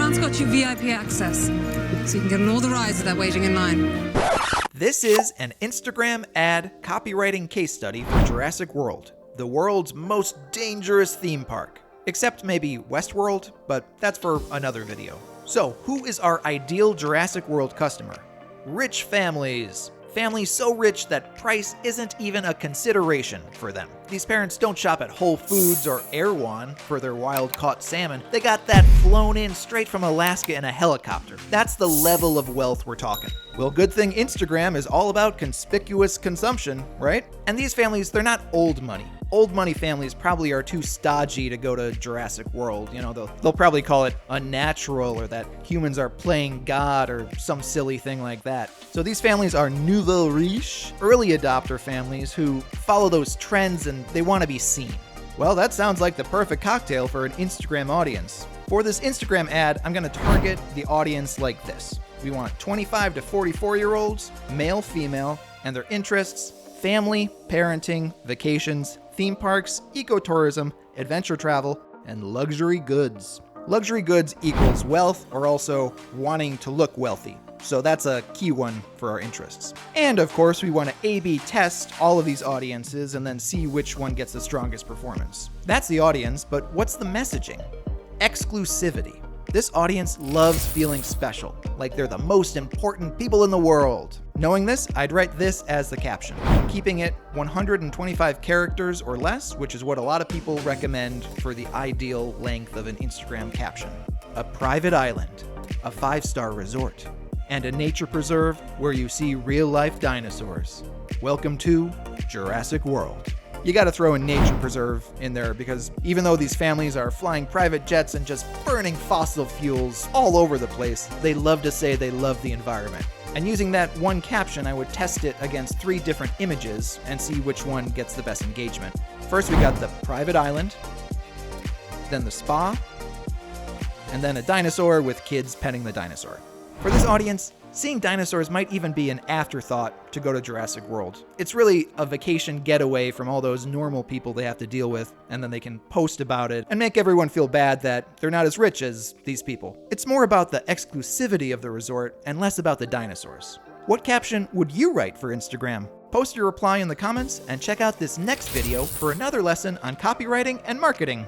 Grant's got you VIP access, so you can get on all the rides without waiting in line. This is an Instagram ad copywriting case study for Jurassic World, the world's most dangerous theme park. Except maybe Westworld, but that's for another video. So, who is our ideal Jurassic World customer? Rich families. Families so rich that price isn't even a consideration for them. These parents don't shop at Whole Foods or Erewhon for their wild-caught salmon. They got that flown in straight from Alaska in a helicopter. That's the level of wealth we're talking. Well, good thing Instagram is all about conspicuous consumption, right? And these families, they're not old money. Old money families probably are too stodgy to go to Jurassic World. You know, they'll probably call it unnatural or that humans are playing God or some silly thing like that. So these families are nouveau riche, early adopter families who follow those trends and they want to be seen. Well, that sounds like the perfect cocktail for an Instagram audience. For this Instagram ad, I'm going to target the audience like this. We want 25 to 44-year-olds, male, female, and their interests: family, parenting, vacations, theme parks, ecotourism, adventure travel, and luxury goods. Luxury goods equals wealth or also wanting to look wealthy. So that's a key one for our interests. And of course, we want to A/B test all of these audiences and then see which one gets the strongest performance. That's the audience, but what's the messaging? Exclusivity. This audience loves feeling special, like they're the most important people in the world. Knowing this, I'd write this as the caption, keeping it 125 characters or less, which is what a lot of people recommend for the ideal length of an Instagram caption. A private island, a 5-star resort, and a nature preserve where you see real-life dinosaurs. Welcome to Jurassic World. You gotta throw a nature preserve in there because even though these families are flying private jets and just burning fossil fuels all over the place, they love to say they love the environment. And using that one caption, I would test it against 3 different images and see which one gets the best engagement. First, we got the private island, then the spa, and then a dinosaur with kids petting the dinosaur. For this audience, seeing dinosaurs might even be an afterthought to go to Jurassic World. It's really a vacation getaway from all those normal people they have to deal with, and then they can post about it and make everyone feel bad that they're not as rich as these people. It's more about the exclusivity of the resort and less about the dinosaurs. What caption would you write for Instagram? Post your reply in the comments and check out this next video for another lesson on copywriting and marketing.